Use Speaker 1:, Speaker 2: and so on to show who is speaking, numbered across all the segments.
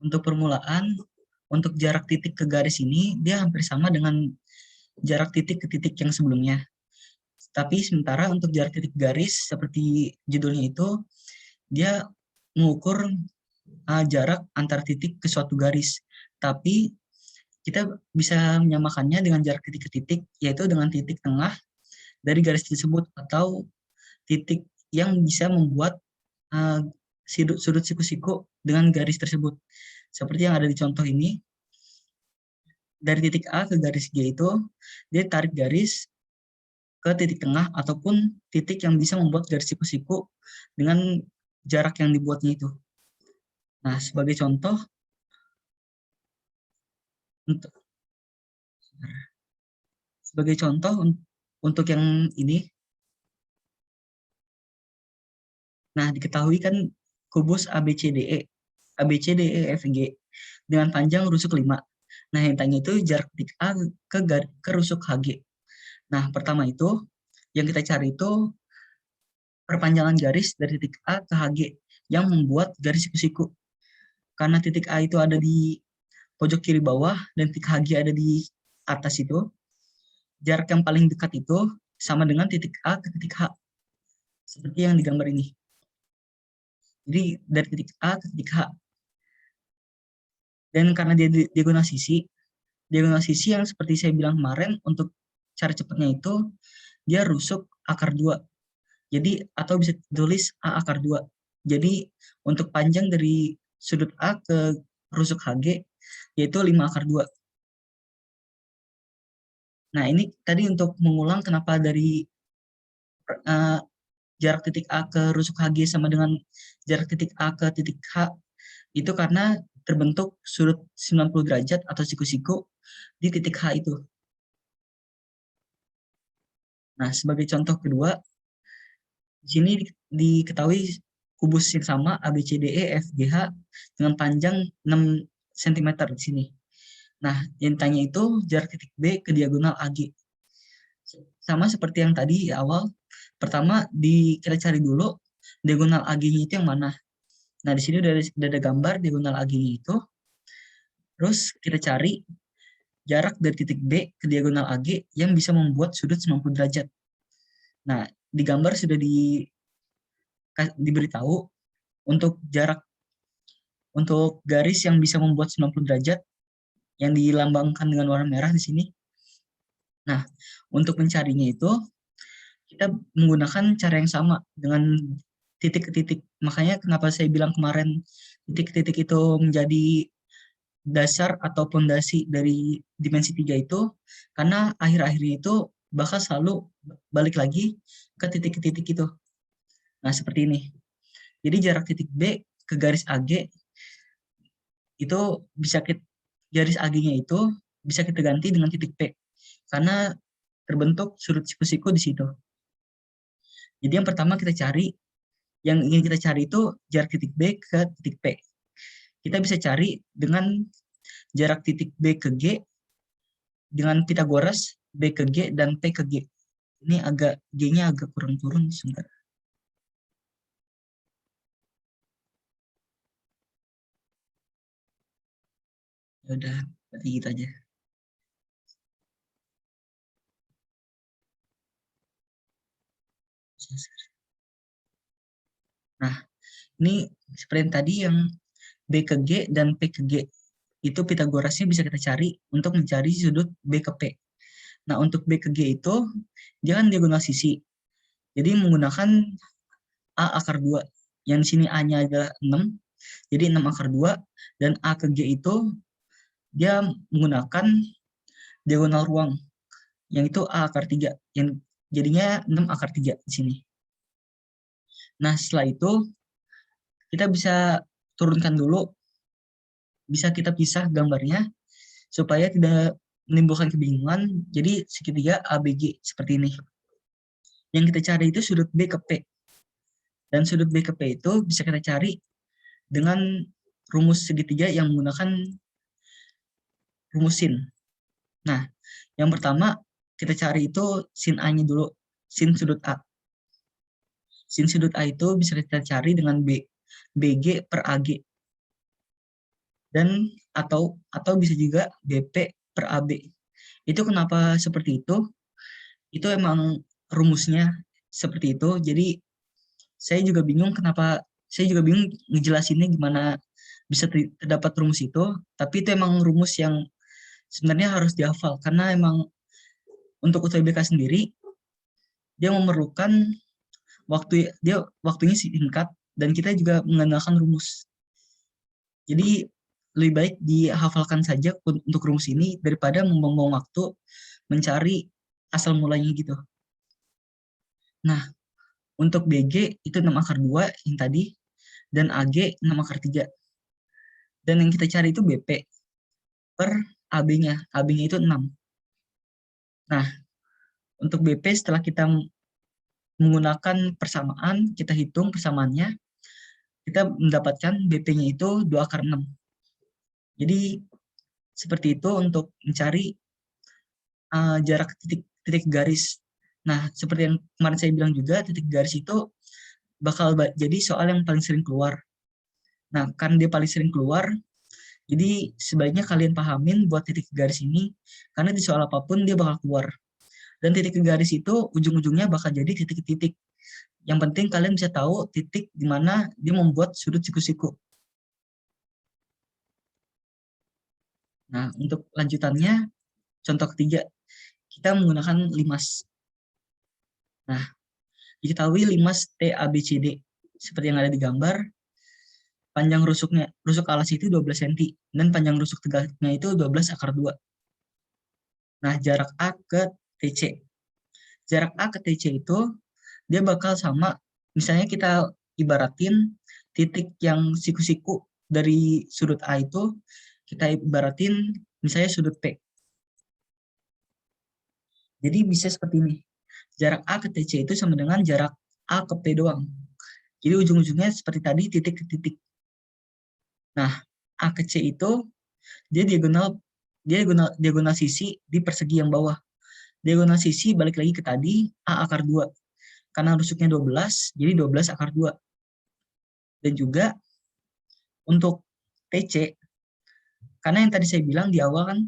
Speaker 1: Untuk permulaan, untuk jarak titik ke garis ini, dia hampir sama dengan jarak titik ke titik yang sebelumnya. Tapi sementara untuk jarak titik garis, seperti judulnya itu, dia mengukur jarak antar titik ke suatu garis. Tapi kita bisa menyamakannya dengan jarak titik ke titik, yaitu dengan titik tengah dari garis tersebut, atau titik yang bisa membuat sudut siku-siku dengan garis tersebut. Seperti yang ada di contoh ini, dari titik A ke garis G itu, dia tarik garis ke titik tengah ataupun titik yang bisa membuat garis siku-siku dengan jarak yang dibuatnya itu. Nah, sebagai contoh, untuk yang ini, nah diketahui kan kubus ABCDE, ABCDEFG dengan panjang rusuk 5. Nah, yang tanya itu jarak titik A ke rusuk HG. Nah, pertama itu yang kita cari itu perpanjangan garis dari titik A ke HG yang membuat garis siku-siku. Karena titik A itu ada di pojok kiri bawah dan titik HG ada di atas itu, jarak yang paling dekat itu sama dengan titik A ke titik H. Seperti yang digambar ini. Jadi dari titik A ke titik H. Dan karena dia diagonal sisi yang seperti saya bilang kemarin, untuk cara cepatnya itu dia rusuk akar 2. Jadi atau bisa ditulis A akar 2. Jadi untuk panjang dari sudut A ke rusuk HG yaitu 5 akar 2. Nah, ini tadi untuk mengulang kenapa dari jarak titik A ke rusuk HG sama dengan jarak titik A ke titik H, itu karena terbentuk sudut 90 derajat atau siku-siku di titik H itu. Nah, sebagai contoh kedua, di sini diketahui kubus yang sama ABCDEFGH dengan panjang 6 cm di sini. Nah, yang tanya itu jarak titik B ke diagonal AG. Sama seperti yang tadi awal, pertama kita cari dulu diagonal AG-nya itu yang mana. Nah, di sini udah ada gambar diagonal AG-nya itu. Terus kita cari jarak dari titik B ke diagonal AG yang bisa membuat sudut 90 derajat. Nah, di gambar sudah diberitahu untuk garis yang bisa membuat 90 derajat yang dilambangkan dengan warna merah di sini. Nah, untuk mencarinya itu kita menggunakan cara yang sama dengan titik ke titik. Makanya kenapa saya bilang kemarin titik-titik itu menjadi dasar atau pondasi dari dimensi 3 itu, karena akhir-akhirnya itu bakal selalu balik lagi ke titik-titik itu. Nah, seperti ini. Jadi jarak titik B ke garis AG itu garis AG-nya itu bisa kita ganti dengan titik P, karena terbentuk sudut siku-siku di situ. Jadi yang pertama yang ingin kita cari itu jarak titik B ke titik P. Kita bisa cari dengan jarak titik B ke G dengan Pitagoras, B ke G dan P ke G. Ini G-nya agak kurang turun sebentar. Ya udah, berarti gitu aja. Nah, ini seperti tadi yang B ke G dan P ke G. Itu Pitagorasnya bisa kita cari untuk mencari sudut B ke P. Nah, untuk B ke G itu, dia kan diagonal sisi. Jadi menggunakan A akar 2. Yang di sini A-nya adalah 6. Jadi 6 akar 2. Dan A ke G itu, dia menggunakan diagonal ruang. Yang itu A akar 3. Yang jadinya 6 akar 3 di sini. Nah, setelah itu, kita bisa turunkan dulu. Bisa kita pisah gambarnya supaya tidak menimbulkan kebingungan. Jadi segitiga ABG seperti ini. Yang kita cari itu sudut B ke P. Dan sudut B ke P itu bisa kita cari dengan rumus segitiga yang menggunakan rumus sin. Nah, yang pertama kita cari itu sin A-nya dulu, sin sudut A. Sin sudut A itu bisa kita cari dengan BG per AG. dan atau bisa juga BP per AB. Itu kenapa seperti itu? Itu emang rumusnya seperti itu. Jadi saya juga bingung ngejelasinnya gimana bisa terdapat rumus itu, tapi itu emang rumus yang sebenarnya harus dihafal karena emang untuk UTBK sendiri dia memerlukan waktunya singkat dan kita juga mengandalkan rumus. Jadi lebih baik dihafalkan saja untuk rumus ini daripada membuang waktu mencari asal mulanya gitu. Nah, untuk BG itu 6 akar 2 yang tadi, dan AG 6 akar 3. Dan yang kita cari itu BP per AB-nya. AB-nya itu 6. Nah, untuk BP setelah kita menggunakan persamaan, kita hitung persamaannya, kita mendapatkan BP-nya itu 2 akar 6. Jadi, seperti itu untuk mencari jarak titik garis. Nah, seperti yang kemarin saya bilang juga, titik garis itu bakal jadi soal yang paling sering keluar. Nah, karena dia paling sering keluar, jadi sebaiknya kalian pahamin buat titik garis ini, karena di soal apapun dia bakal keluar. Dan titik garis itu ujung-ujungnya bakal jadi titik-titik. Yang penting kalian bisa tahu titik di mana dia membuat sudut siku-siku. Nah, untuk lanjutannya, contoh ketiga, kita menggunakan limas. Nah, diketahui limas TABCD. Seperti yang ada di gambar, panjang rusuk alas itu 12 cm, dan panjang rusuk tegaknya itu 12 akar 2. Nah, jarak A ke TC. Jarak A ke TC itu, dia bakal sama, misalnya kita ibaratin titik yang siku-siku dari sudut A itu, kita ibaratin misalnya sudut P. Jadi bisa seperti ini. Jarak A ke TC itu sama dengan jarak A ke P doang. Jadi ujung-ujungnya seperti tadi, titik ke titik. Nah, A ke C itu dia diagonal sisi di persegi yang bawah. Diagonal sisi balik lagi ke tadi A akar 2. Karena rusuknya 12, jadi 12 akar 2. Dan juga untuk TC, karena yang tadi saya bilang di awal kan,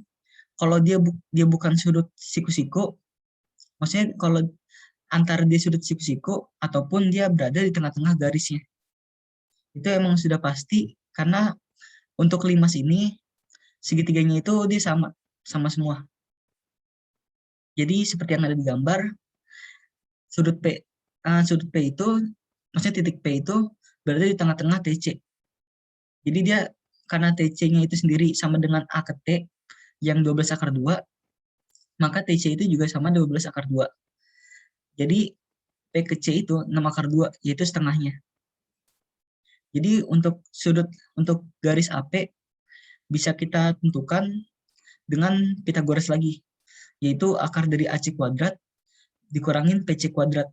Speaker 1: kalau dia bukan sudut siku-siku, maksudnya kalau antara dia sudut siku-siku ataupun dia berada di tengah-tengah garisnya. Itu emang sudah pasti karena untuk limas ini segitiganya itu dia sama semua. Jadi seperti yang ada di gambar, sudut P itu, maksudnya titik P itu berada di tengah-tengah TC. Jadi dia karena TC-nya itu sendiri sama dengan A ke T yang 12 akar 2, maka TC itu juga sama 12 akar 2. Jadi P ke C itu 6 akar 2, yaitu setengahnya. Jadi untuk garis AP bisa kita tentukan dengan Pythagoras lagi, yaitu akar dari AC kuadrat dikurangin PC kuadrat.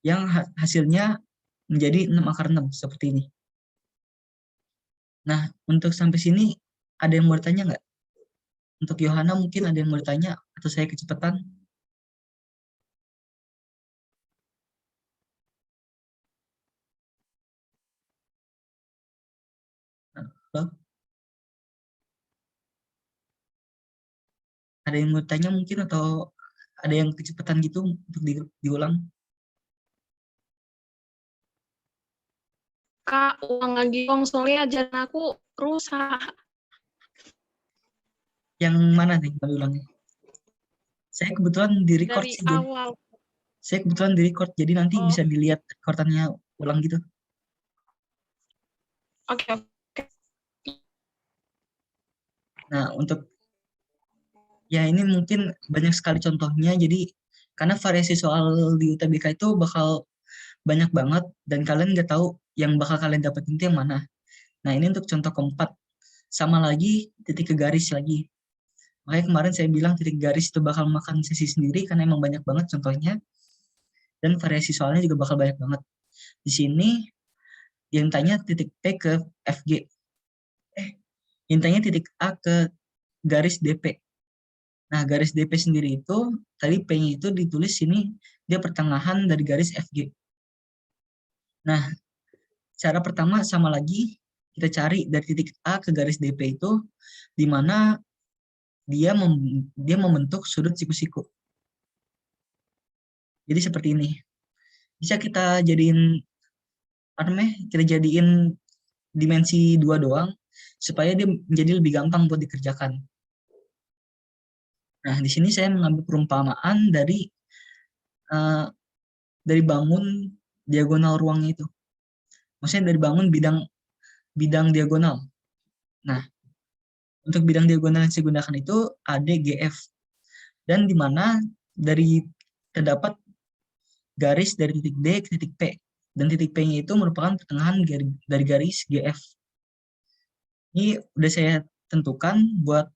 Speaker 1: Yang hasilnya menjadi 6 akar 6, seperti ini. Nah, untuk sampai sini ada yang mau bertanya nggak? Untuk Yohana mungkin ada yang mau bertanya, atau saya kecepatan? Nah, ada yang mau bertanya mungkin, atau ada yang kecepatan gitu untuk diulang?
Speaker 2: Kak, ulang lagi dong, soalnya ajaran aku rusak.
Speaker 1: Yang mana nih mau diulangnya? Saya kebetulan di record
Speaker 2: Dari
Speaker 1: sih,
Speaker 2: awal.
Speaker 1: saya kebetulan di record, jadi nanti bisa dilihat rekordannya ulang gitu.
Speaker 2: Oke.
Speaker 1: Nah, untuk ya ini mungkin banyak sekali contohnya, jadi karena variasi soal di UTBK itu bakal banyak banget, dan kalian nggak tahu yang bakal kalian dapetin itu yang mana. Nah, ini untuk contoh keempat. Sama lagi, titik ke garis lagi. Makanya kemarin saya bilang titik garis itu bakal makan sesi sendiri, karena emang banyak banget contohnya, dan variasi soalnya juga bakal banyak banget. Di sini, yang tanya titik P ke FG. Yang tanya titik A ke garis DP. Nah, garis DP sendiri itu, tadi P-nya itu ditulis sini, dia pertengahan dari garis FG. Nah, cara pertama sama lagi, kita cari dari titik A ke garis DP itu di mana dia membentuk sudut siku-siku. Jadi seperti ini. Bisa kita jadiin dimensi 2 doang supaya dia menjadi lebih gampang buat dikerjakan. Nah, di sini saya mengambil perumpamaan dari bangun diagonal ruangnya itu. Maksudnya dari bangun bidang diagonal. Nah, untuk bidang diagonal yang saya gunakan itu ADGF. Dan di mana terdapat garis dari titik D ke titik P. Dan titik P-nya itu merupakan pertengahan dari garis GF. Ini udah saya tentukan buat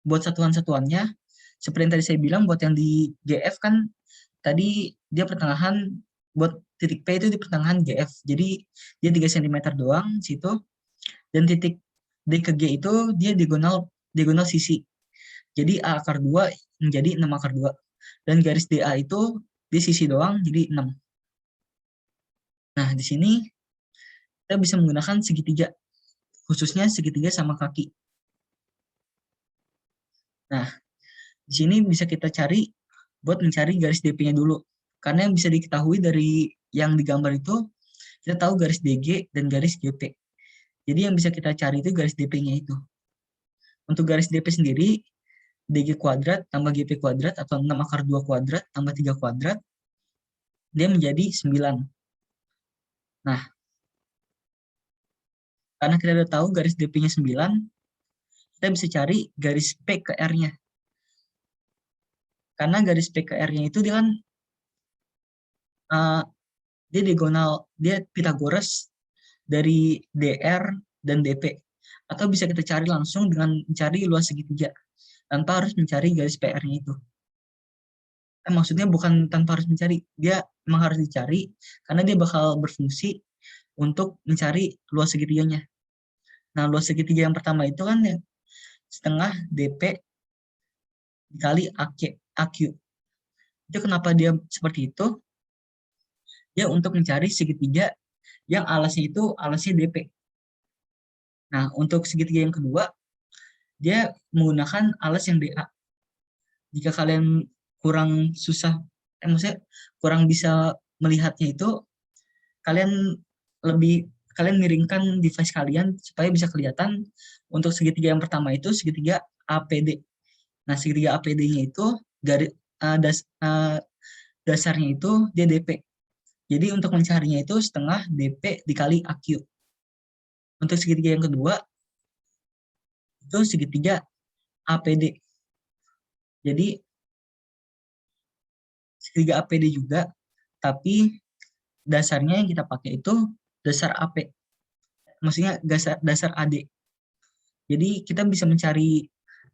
Speaker 1: satuan-satuannya. Seperti yang tadi saya bilang, buat yang di GF kan tadi dia pertengahan, buat titik P itu di pertengahan GF. Jadi dia 3 cm doang situ. Dan titik D ke G itu dia diagonal sisi. Jadi A akar 2 menjadi 6 akar 2. Dan garis DA itu di sisi doang jadi 6. Nah, di sini kita bisa menggunakan segitiga, khususnya segitiga sama kaki. Nah, di sini bisa kita cari buat mencari garis DP-nya dulu. Karena yang bisa diketahui dari yang digambar itu, kita tahu garis DG dan garis GP. Jadi yang bisa kita cari itu garis DP-nya itu. Untuk garis DP sendiri, DG kuadrat tambah GP kuadrat atau 6 akar 2 kuadrat tambah 3 kuadrat, dia menjadi 9. Nah, karena kita udah tahu garis DP-nya 9, kita bisa cari garis P ke R-nya. Karena garis P ke R-nya itu dia kan dia diagonal, dia Pythagoras dari DR dan DP. Atau bisa kita cari langsung dengan mencari luas segitiga, tanpa harus mencari garis PR-nya itu. Maksudnya bukan tanpa harus mencari, dia memang harus dicari, karena dia bakal berfungsi untuk mencari luas segitiganya. Nah, luas segitiga yang pertama itu kan setengah DP dikali AQ. Itu kenapa dia seperti itu? Dia untuk mencari segitiga yang alasnya itu alasnya DP. Nah, untuk segitiga yang kedua, dia menggunakan alas yang DA. Jika kalian kurang susah, maksudnya kurang bisa melihatnya itu, kalian miringkan device kalian supaya bisa kelihatan. Untuk segitiga yang pertama itu segitiga APD. Nah, segitiga APD-nya itu dasarnya itu dia DP. Jadi untuk mencarinya itu setengah DP dikali AQ. Untuk segitiga yang kedua itu segitiga APD. Jadi segitiga APD juga, tapi dasarnya yang kita pakai itu dasar AP. Maksudnya dasar AD. Jadi kita bisa mencari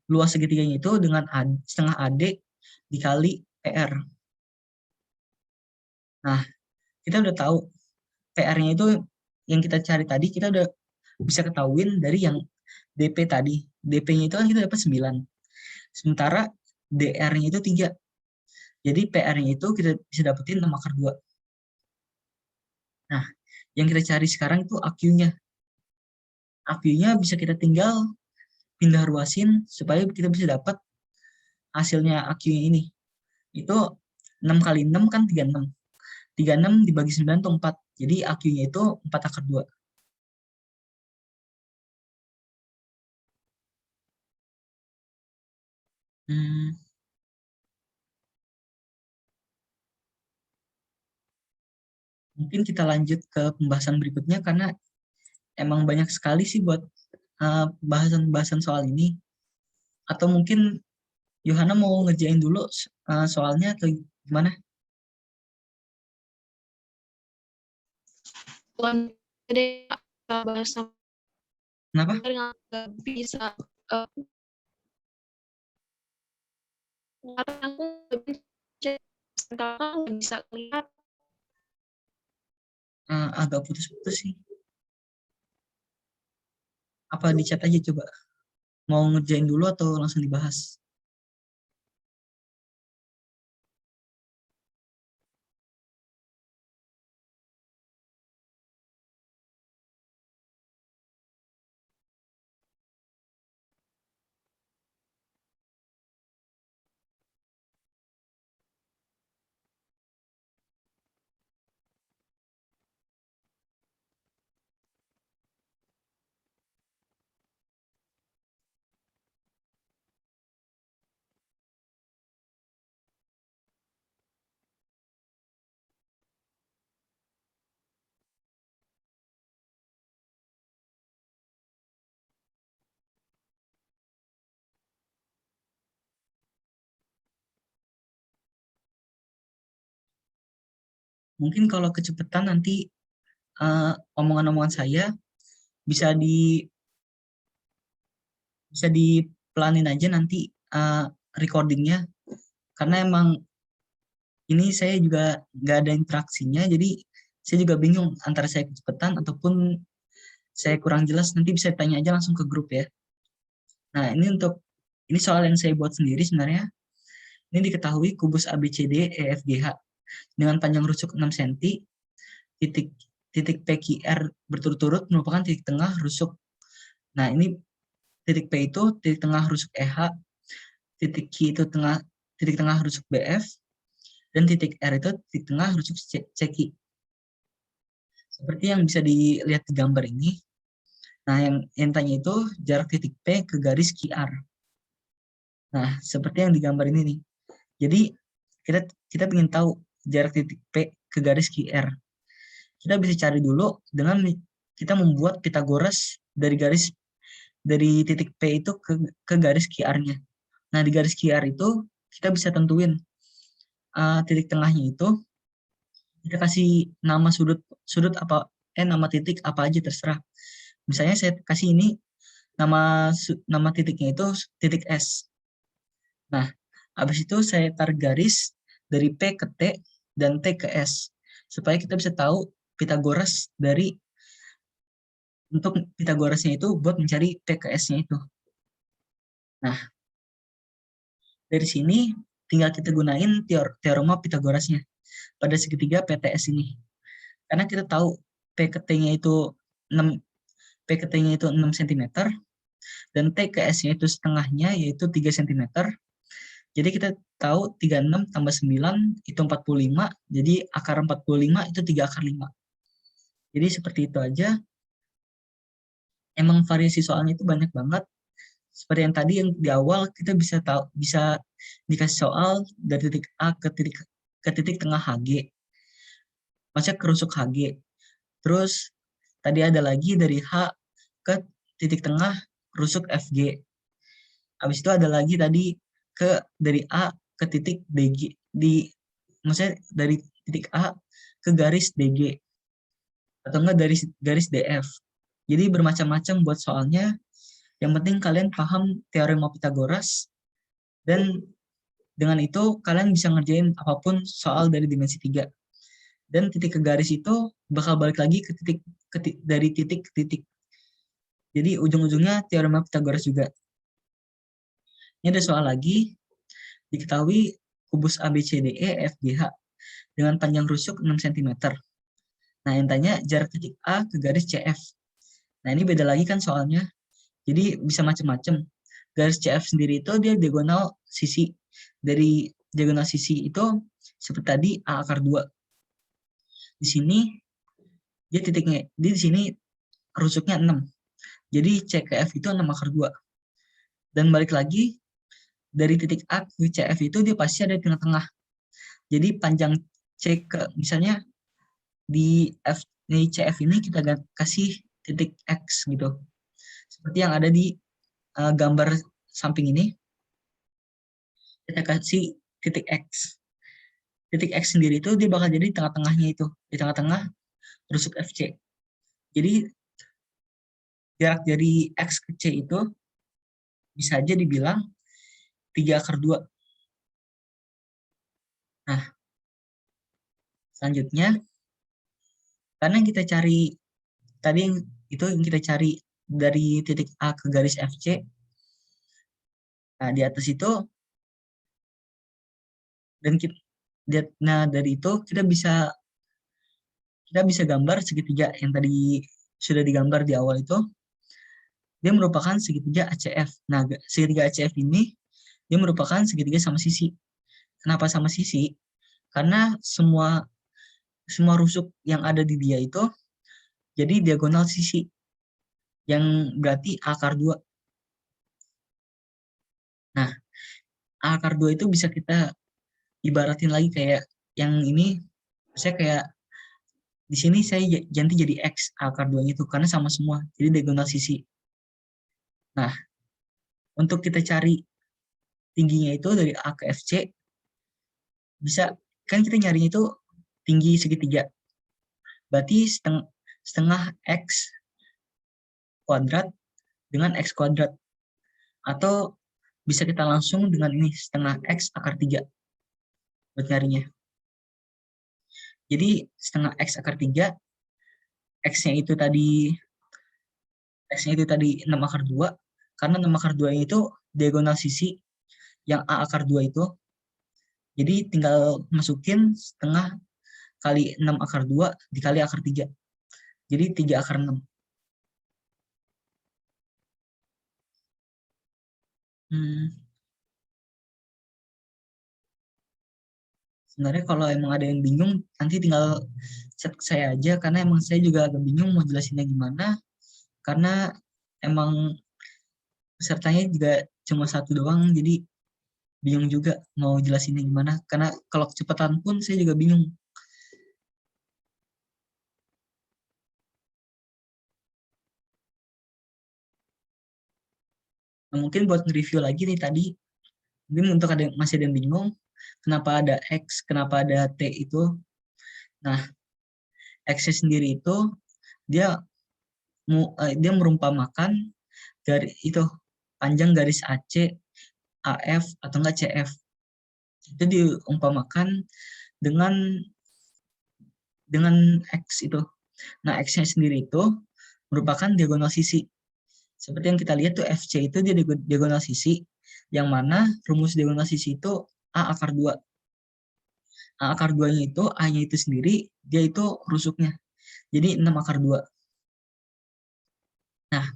Speaker 1: luas segitiganya itu dengan setengah AD dikali PR. Nah, kita udah tahu PR-nya itu yang kita cari tadi, kita udah bisa ketahuin dari yang DP tadi. DP-nya itu kan kita dapat 9. Sementara DR-nya itu 3. Jadi PR-nya itu kita bisa dapetin 6 akar 2. Nah, yang kita cari sekarang itu AQ-nya. AQ-nya bisa kita tinggal pindah ruasin supaya kita bisa dapat hasilnya AQ-nya ini. Itu 6 kali 6 kan 36. 36 dibagi 9 itu 4. Jadi AQ-nya itu 4 akar 2. Mungkin kita lanjut ke pembahasan berikutnya karena emang banyak sekali sih buat bahasan-bahasan soal ini. Atau mungkin Yohana mau ngerjain dulu soalnya atau gimana?
Speaker 2: Jadi bahasa
Speaker 1: Kenapa?
Speaker 2: nggak bisa aku nggak bisa lihat.
Speaker 1: Agak putus-putus sih. Apa di chat aja coba? Mau ngerjain dulu atau langsung dibahas? Mungkin kalau kecepatan nanti omongan-omongan saya bisa dipelanin aja nanti recordingnya, karena emang ini saya juga nggak ada interaksinya, jadi saya juga bingung antara saya kecepatan ataupun saya kurang jelas. Nanti bisa tanya aja langsung ke grup ya. Nah, ini soal yang saya buat sendiri sebenarnya. Ini diketahui kubus ABCD EFGH dengan panjang rusuk 6 cm, titik PQR berturut-turut merupakan titik tengah rusuk. Nah, ini titik P itu titik tengah rusuk EH, titik Q itu titik tengah rusuk BF, dan titik R itu titik tengah rusuk CQ. Seperti yang bisa dilihat di gambar ini. Nah, yang tanya itu jarak titik P ke garis QR. Nah, seperti yang di gambar ini nih. Jadi, kita ingin tahu jarak titik P ke garis QR. Kita bisa cari dulu dengan kita membuat Pitagoras dari titik P itu ke garis QR-nya. Nah, di garis QR itu kita bisa tentuin titik tengahnya itu, kita kasih nama sudut apa, nama titik apa aja terserah. Misalnya saya kasih ini nama titiknya itu titik S. Nah, habis itu saya tarik garis dari P ke T dan T ke S supaya kita bisa tahu Pitagoras untuk Pitagorasnya itu buat mencari P ke S-nya itu. Nah, dari sini tinggal kita gunain teorema Pitagorasnya pada segitiga PTS ini. Karena kita tahu P ke T-nya itu 6 P ke T-nya itu 6 cm dan T ke S-nya itu setengahnya yaitu 3 cm. Jadi kita tahu 36 tambah 9 itu 45, jadi akar 45 itu 3 akar 5. Jadi seperti itu aja. Emang variasi soalnya itu banyak banget. Seperti yang tadi yang di awal kita bisa dikasih soal dari titik A ke titik tengah HG. Maksudnya kerusuk HG. Terus tadi ada lagi dari H ke titik tengah rusuk FG. Habis itu ada lagi tadi dari A ke titik DG, maksudnya dari titik A ke garis DG atau enggak dari garis DF. Jadi bermacam-macam buat soalnya. Yang penting kalian paham teorema Pitagoras, dan dengan itu kalian bisa ngerjain apapun soal dari dimensi 3. Dan titik ke garis itu bakal balik lagi dari titik ke titik. Jadi ujung-ujungnya teorema Pitagoras juga. Ini ada soal lagi. Diketahui kubus ABCDE FGH dengan panjang rusuk 6 cm. Nah, yang tanya jarak titik A ke garis CF. Nah, ini beda lagi kan soalnya. Jadi bisa macam-macam. Garis CF sendiri itu dia diagonal sisi. Dari diagonal sisi itu seperti tadi A akar 2. Di sini dia titiknya, di sini rusuknya 6. Jadi C ke F itu 6 akar 2. Dan balik lagi, dari titik A ke CF itu dia pasti ada di tengah-tengah. Jadi panjang C ke, misalnya di CF ini kita kasih titik X gitu. Seperti yang ada di gambar samping ini. Kita kasih titik X. Titik X sendiri itu dia bakal jadi di tengah-tengahnya itu. Di tengah-tengah rusuk FC. Jadi jarak dari X ke C itu bisa aja dibilang 3 akar 2. Nah, selanjutnya, karena yang kita cari, tadi yang kita cari dari titik A ke garis FC, nah di atas itu, dan dari itu kita bisa gambar segitiga yang tadi sudah digambar di awal itu, dia merupakan segitiga ACF. Nah, segitiga ACF ini, dia merupakan segitiga sama sisi. Kenapa sama sisi? Karena semua rusuk yang ada di dia itu jadi diagonal sisi, yang berarti akar 2. Nah, akar 2 itu bisa kita ibaratin lagi kayak yang ini, saya kayak di sini saya ganti jadi X akar 2 itu karena sama semua, jadi diagonal sisi. Nah, untuk kita cari tingginya itu dari A ke FC, bisa kan kita nyarinya itu tinggi segitiga. Berarti setengah X kuadrat dengan X kuadrat. Atau bisa kita langsung dengan ini, setengah X akar 3 buat nyarinya. Jadi setengah X akar 3, X-nya itu tadi 6 akar 2, karena 6 akar 2 itu diagonal sisi yang A akar 2 itu. Jadi tinggal masukin setengah kali 6 akar 2 dikali akar 3. Jadi 3 akar 6. Sebenarnya kalau emang ada yang bingung, nanti tinggal chat saya aja, karena emang saya juga agak bingung mau jelasinnya gimana, karena emang pesertanya juga cuma satu doang, jadi bingung juga mau jelasinnya gimana, karena kalau kecepatan pun saya juga bingung. Nah, mungkin buat nge-review lagi nih tadi, mungkin untuk masih ada yang bingung, kenapa ada X, kenapa ada T itu. Nah, X sendiri itu dia merumpamakan dari itu panjang garis AC, AF atau enggak CF. Itu diumpamakan dengan X itu. Nah, X-nya sendiri itu merupakan diagonal sisi. Seperti yang kita lihat tuh FC itu dia diagonal sisi, yang mana rumus diagonal sisi itu A akar 2. A akar 2-nya itu, A-nya itu sendiri, dia itu rusuknya. Jadi 6 akar 2. Nah,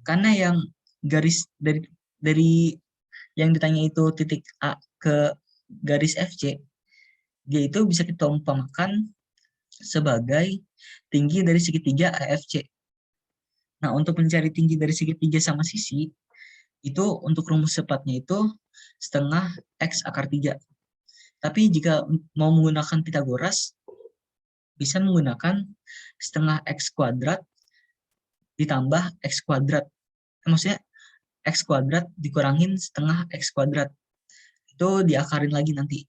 Speaker 1: karena yang garis dari yang ditanya itu titik A ke garis FC, dia itu bisa kita umpamakan sebagai tinggi dari segitiga AFC. Nah, untuk mencari tinggi dari segitiga sama sisi, itu untuk rumus cepatnya itu setengah X akar 3. Tapi jika mau menggunakan Pitagoras, bisa menggunakan setengah X kuadrat ditambah X kuadrat. Maksudnya X kuadrat dikurangin setengah X kuadrat. Itu diakarin lagi nanti.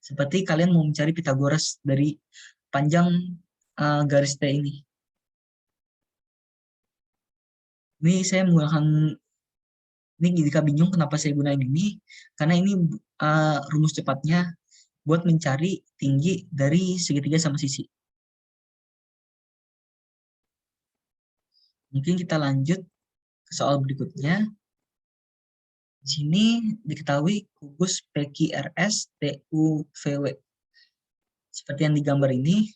Speaker 1: Seperti kalian mau mencari Pitagoras dari panjang garis T ini. Ini saya menggunakan, ini jika bingung kenapa saya gunain ini, karena ini rumus cepatnya buat mencari tinggi dari segitiga sama sisi. Mungkin kita lanjut ke soal berikutnya. Di sini diketahui kubus PQRS TUVW. Seperti yang digambar ini,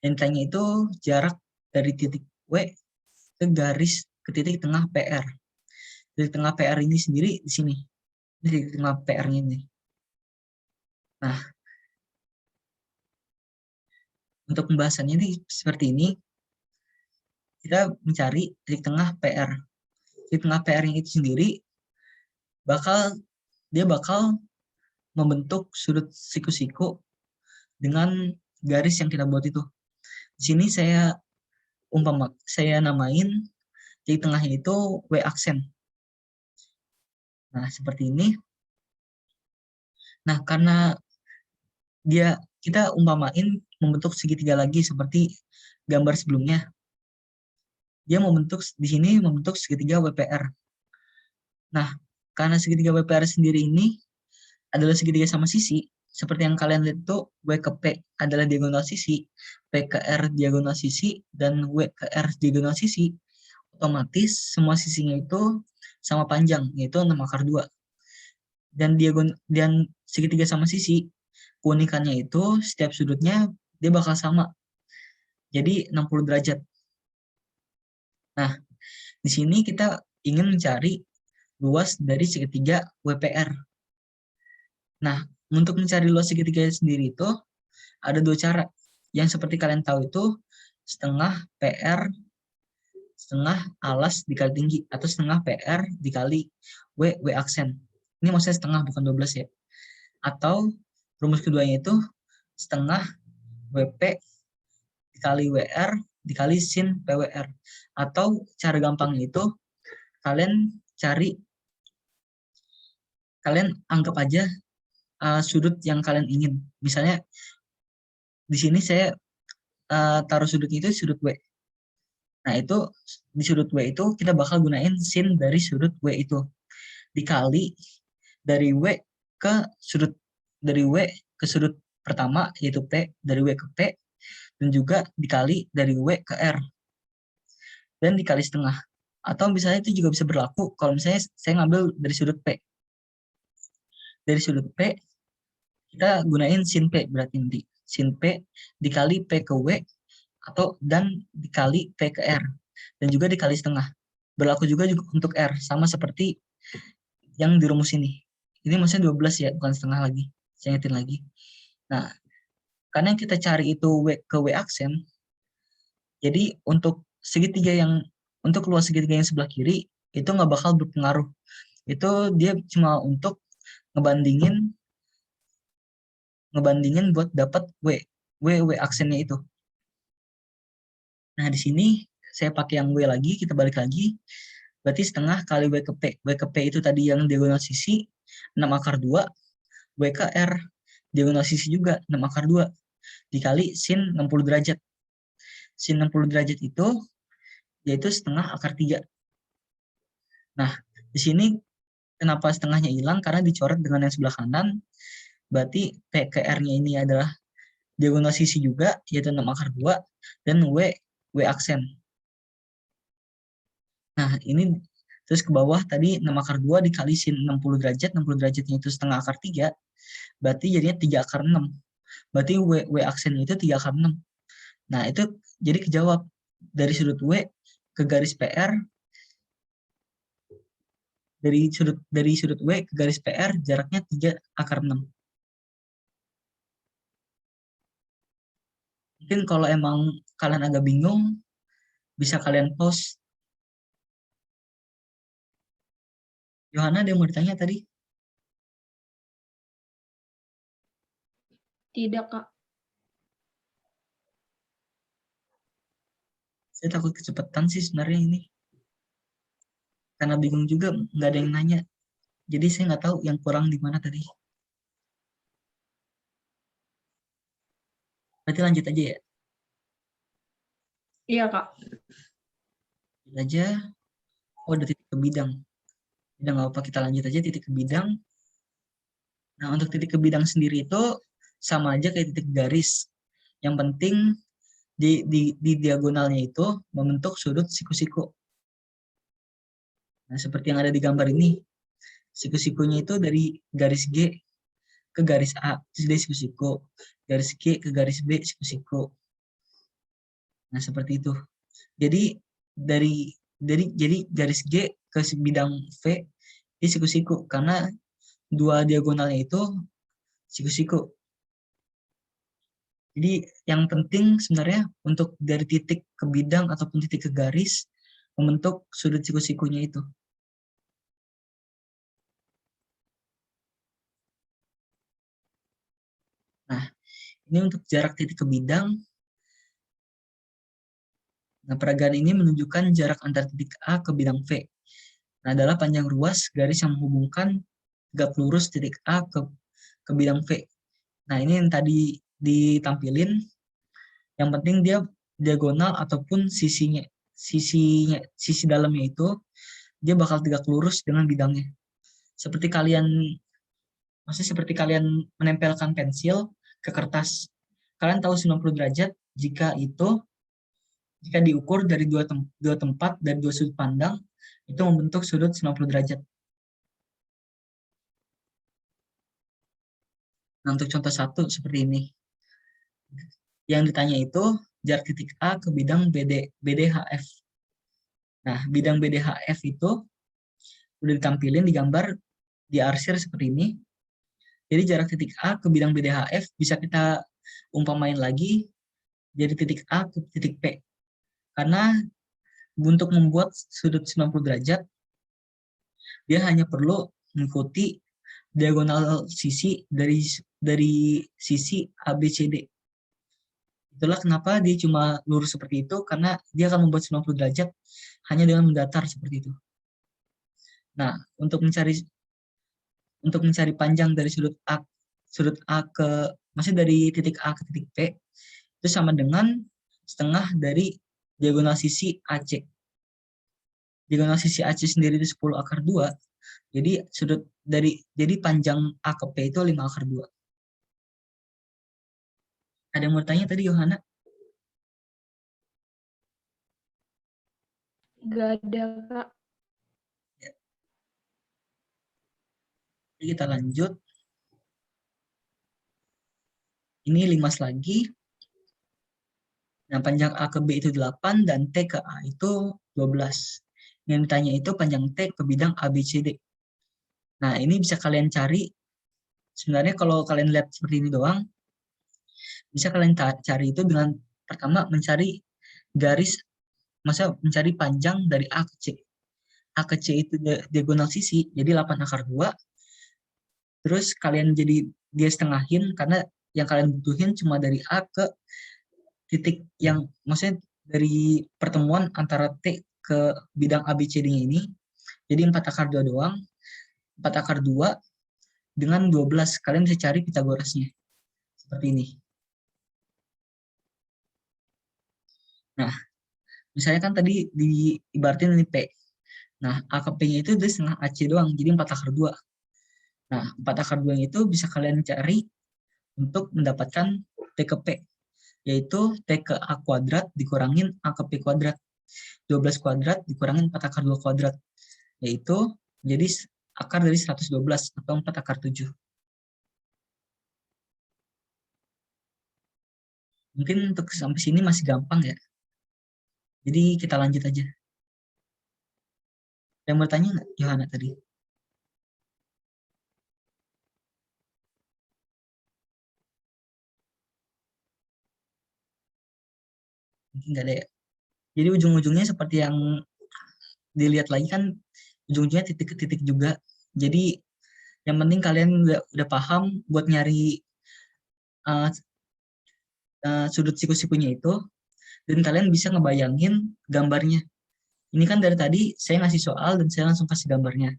Speaker 1: yang ditanya itu jarak dari titik W ke titik tengah PR. Titik tengah PR ini sendiri di sini. Ini titik tengah PR-nya ini. Nah, untuk pembahasannya ini seperti ini. Kita mencari titik tengah PR. Titik tengah PR yang itu sendiri dia bakal membentuk sudut siku-siku dengan garis yang kita buat itu. Di sini saya namain titik tengahnya itu W aksen. Nah, seperti ini. Nah, karena kita umpamain membentuk segitiga lagi seperti gambar sebelumnya. Dia di sini membentuk segitiga WPR. Nah, karena segitiga WPR sendiri ini adalah segitiga sama sisi, seperti yang kalian lihat itu W ke P adalah diagonal sisi, P ke R diagonal sisi, dan W ke R diagonal sisi, otomatis semua sisinya itu sama panjang, yaitu 6 akar 2. Dan segitiga sama sisi, keunikannya itu setiap sudutnya dia bakal sama. Jadi 60 derajat. Nah, di sini kita ingin mencari luas dari segitiga WPR. Nah, untuk mencari luas segitiga sendiri itu ada dua cara. Yang seperti kalian tahu itu setengah PR, setengah alas dikali tinggi, atau setengah PR dikali W aksen. Ini maksudnya setengah, bukan 12 ya. Atau rumus keduanya itu setengah WP dikali WR dikali sin PWR. Atau cara gampangnya itu kalian anggap aja sudut yang kalian ingin. Misalnya di sini saya taruh sudutnya itu sudut W. Nah, itu di sudut W itu kita bakal gunain sin dari sudut W itu dikali dari W ke sudut pertama yaitu P, dari W ke P, dan juga dikali dari W ke R dan dikali setengah. Atau misalnya itu juga bisa berlaku kalau misalnya saya ngambil dari sudut P. Dari sudut P kita gunain sin P, berarti nanti sin P dikali P ke W dan dikali P ke R dan juga dikali setengah. Berlaku juga untuk R, sama seperti yang di rumus ini. Ini maksudnya 12 ya, bukan setengah lagi. Saya ingetin lagi. Nah, karena yang kita cari itu W ke W aksen, jadi untuk luas segitiga yang sebelah kiri itu nggak bakal berpengaruh. Itu dia cuma untuk ngebandingin buat dapat W aksennya itu. Nah, di sini saya pakai yang W lagi, kita balik lagi. Berarti setengah kali W ke P. W ke P itu tadi yang diagonal sisi, 6/2. W ke R, diagonal sisi juga, 6/2. Dikali sin 60 derajat. Sin 60 derajat itu, yaitu setengah akar 3. Nah, di sini kenapa setengahnya hilang? Karena dicoret dengan yang sebelah kanan. Berarti P ke R-nya ini adalah diagonal sisi juga, yaitu 6/2. Dan W aksen. Nah, ini terus ke bawah tadi 6/2 dikali sin 60 derajat, 60 derajatnya itu setengah akar 3, berarti jadinya 3/6. Berarti W aksennya itu 3/6. Nah, itu jadi kejawab dari sudut W ke garis PR, dari sudut W ke garis PR jaraknya 3/6. Mungkin kalau emang kalian agak bingung, bisa kalian pause. Yohana, ada yang mau ditanya tadi?
Speaker 2: Tidak, Kak.
Speaker 1: Saya takut kecepatan sih sebenarnya ini. Karena bingung juga, nggak ada yang nanya. Jadi saya nggak tahu yang kurang di mana tadi. Berarti lanjut aja ya.
Speaker 2: Iya, Kak.
Speaker 1: Lanjut aja. Oh, ada titik ke bidang. Udah nggak apa, kita lanjut aja titik ke bidang. Nah, untuk titik ke bidang sendiri itu sama aja kayak titik garis. Yang penting di diagonalnya itu membentuk sudut siku-siku. Nah, seperti yang ada di gambar ini. Siku-sikunya itu dari garis G ke garis A, itu dia siku-siku. Garis G ke garis B, siku-siku. Nah, seperti itu. Jadi jadi garis G ke bidang V ini siku-siku karena dua diagonalnya itu siku-siku. Jadi yang penting sebenarnya untuk dari titik ke bidang ataupun titik ke garis membentuk sudut siku-sikunya itu. Nah, ini untuk jarak titik ke bidang. Nah, peragaan ini menunjukkan jarak antar titik A ke bidang V. Nah, adalah panjang ruas garis yang menghubungkan tegak lurus titik A ke bidang V. Nah, ini yang tadi ditampilin. Yang penting dia diagonal ataupun sisi dalamnya itu dia bakal tegak lurus dengan bidangnya. Seperti kalian menempelkan pensil ke kertas. Kalian tahu 90 derajat jika diukur dari dua tempat dari dua sudut pandang itu membentuk sudut 90 derajat. Nah, untuk contoh satu seperti ini. Yang ditanya itu jarak titik A ke bidang BDHF. Nah, bidang BDHF itu udah ditampilin di gambar diarsir seperti ini. Jadi jarak titik A ke bidang BDHF bisa kita umpamain lagi jadi titik A ke titik P. Karena untuk membuat sudut 90 derajat, dia hanya perlu mengikuti diagonal sisi dari sisi ABCD. Itulah kenapa dia cuma lurus seperti itu, karena dia akan membuat 90 derajat hanya dengan mendatar seperti itu. Nah, untuk mencari panjang dari maksudnya dari titik A ke titik P, itu sama dengan setengah dari diagonal sisi AC. Diagonal sisi AC sendiri itu 10 akar 2. Jadi panjang A ke P itu 5 akar 2. Ada yang mau tanya tadi, Yohana?
Speaker 2: Gak ada, Kak.
Speaker 1: Jadi kita lanjut. Ini 5 lagi. Nah, panjang A ke B itu 8 dan T ke A itu 12. Yang ditanya itu panjang T ke bidang ABCD. Nah, ini bisa kalian cari. Sebenarnya kalau kalian lihat seperti ini doang, bisa kalian cari itu dengan pertama mencari garis, mencari panjang dari A ke C. A ke C itu diagonal sisi, jadi 8 akar 2. Terus kalian jadi dia setengahin, karena yang kalian butuhin cuma dari A ke titik yang, maksudnya dari pertemuan antara T ke bidang ABCD-nya ini. Jadi 4 akar 2 doang. 4 akar 2 dengan 12. Kalian bisa cari Pitagorasnya. Seperti ini. Nah, misalnya kan tadi diibaratin ini P. Nah, A ke P-nya itu dari setengah AC doang, jadi 4 akar 2. Nah, 4 akar 2 itu bisa kalian cari untuk mendapatkan T ke P, yaitu T ke A kuadrat dikurangin A ke P kuadrat. 12 kuadrat dikurangin 4 akar 2 kuadrat, yaitu jadi akar dari 112 atau 4 akar 7. Mungkin untuk sampai sini masih gampang ya. Jadi kita lanjut aja. Yang bertanya nggak, Yohana tadi? Mungkin nggak ada ya. Jadi ujung-ujungnya seperti yang dilihat lagi kan, ujung-ujungnya titik ke titik juga. Jadi yang penting kalian udah paham buat nyari sudut siku-sikunya itu, dan kalian bisa ngebayangin gambarnya. Ini kan dari tadi saya ngasih soal dan saya langsung kasih gambarnya.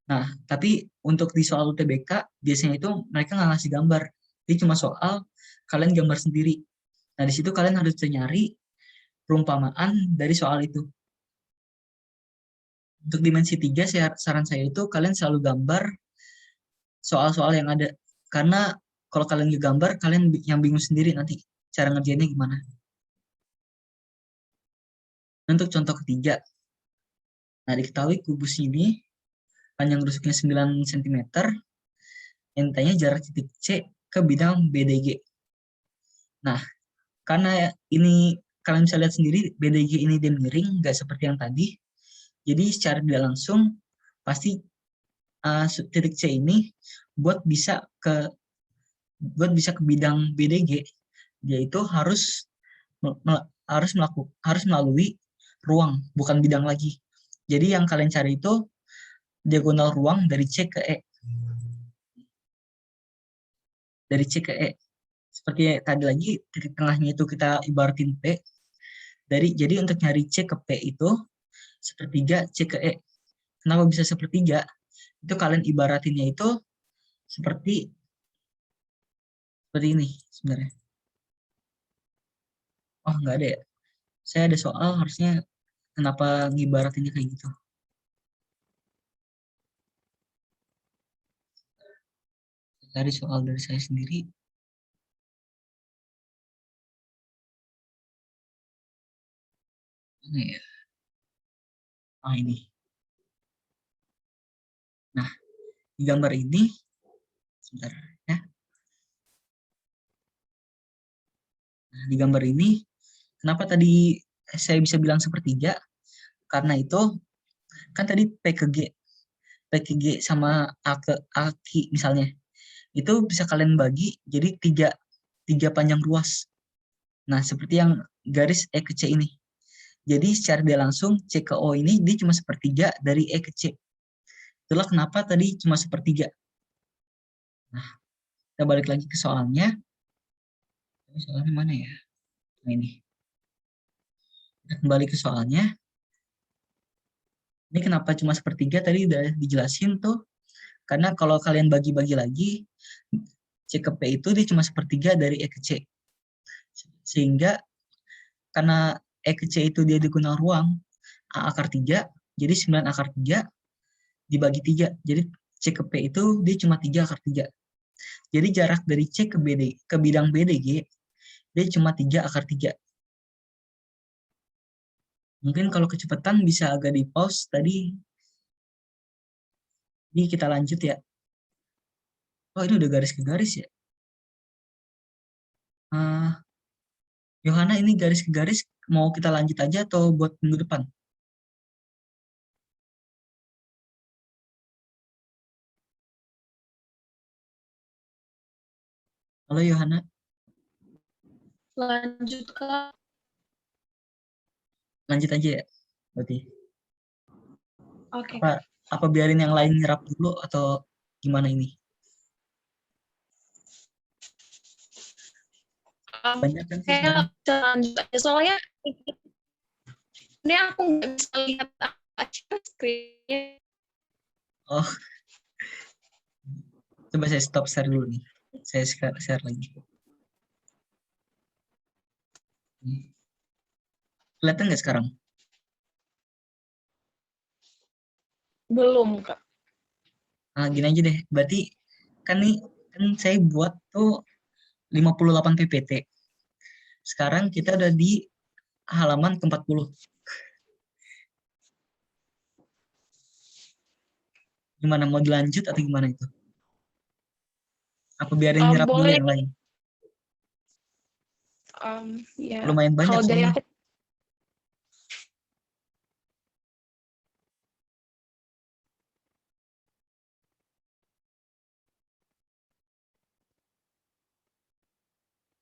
Speaker 1: Nah, tapi untuk di soal UTBK, biasanya itu mereka nggak ngasih gambar. Jadi cuma soal, kalian gambar sendiri. Nah, di situ kalian harus nyari perumpamaan dari soal itu. Untuk dimensi 3, saran saya itu kalian selalu gambar soal-soal yang ada. Karena kalau kalian gambar, kalian yang bingung sendiri nanti cara ngerjainnya gimana. Untuk contoh ketiga, nah diketahui kubus ini panjang rusuknya 9 cm, yang ditanya jarak titik C ke bidang BDG. Nah, karena ini kalian bisa lihat sendiri, BDG ini dia miring, nggak seperti yang tadi. Jadi secara tidak langsung, pasti titik C ini buat bisa ke bidang BDG, dia itu harus melalui ruang, bukan bidang lagi. Jadi yang kalian cari itu diagonal ruang dari C ke E. Dari C ke E. Seperti tadi lagi, titik tengahnya itu kita ibaratin P. Jadi untuk nyari C ke P itu sepertiga C ke E. Kenapa bisa sepertiga? Itu kalian ibaratinnya itu seperti ini sebenarnya. Oh, nggak ada ya. Saya ada soal, harusnya kenapa ngibaratinnya kayak gitu. Cari soal dari saya sendiri. Mana ya? Ah, ini. Nah, di gambar ini, sebentar ya. Nah, di gambar ini, kenapa tadi saya bisa bilang sepertiga? Karena itu, kan tadi P ke G. P ke G sama A ke Ki misalnya. Itu bisa kalian bagi jadi tiga panjang ruas. Nah, seperti yang garis E ke C ini. Jadi secara dia langsung C ke O ini dia cuma sepertiga dari E ke C. Itulah kenapa tadi cuma sepertiga. Nah, kita balik lagi ke soalnya. Soalnya mana ya? Nah, ini. Kita kembali ke soalnya. Ini kenapa cuma sepertiga tadi udah dijelasin tuh. Karena kalau kalian bagi-bagi lagi, C ke P itu dia cuma sepertiga dari E ke C. Sehingga karena E ke C itu dia digunakan ruang, A akar 3, jadi 9 akar 3 dibagi 3. Jadi C ke P itu dia cuma 3 akar 3. Jadi jarak dari C ke bidang BDG, dia cuma 3 akar 3. Mungkin kalau kecepatan bisa agak di pause tadi. Ini kita lanjut ya. Oh, ini udah garis ke garis ya. Yohana, ini garis ke garis mau kita lanjut aja atau buat minggu depan? Halo Yohana,
Speaker 2: Lanjut, Kak.
Speaker 1: lanjut aja ya. Berarti
Speaker 2: Oke.
Speaker 1: apa biarin yang lain nyerap dulu atau gimana ini? Banyak kan sih sekarang.
Speaker 2: Saya bisa lanjut aja. Soalnya ini aku nggak bisa lihat screen-nya.
Speaker 1: Oh, coba saya stop share dulu nih. Saya share lagi. Kelihatan nggak sekarang?
Speaker 2: Belum, Kak.
Speaker 1: Nah, gini aja deh. Berarti kan nih kan saya buat tuh 58 PPT. Sekarang kita udah di halaman ke-40. Gimana, mau dilanjut atau gimana itu? Apa biarin nyerap dulu
Speaker 2: Boleh.
Speaker 1: yang lain?
Speaker 2: Ya.
Speaker 1: Lumayan banyak
Speaker 2: Kalau dari
Speaker 1: soalnya.
Speaker 2: aku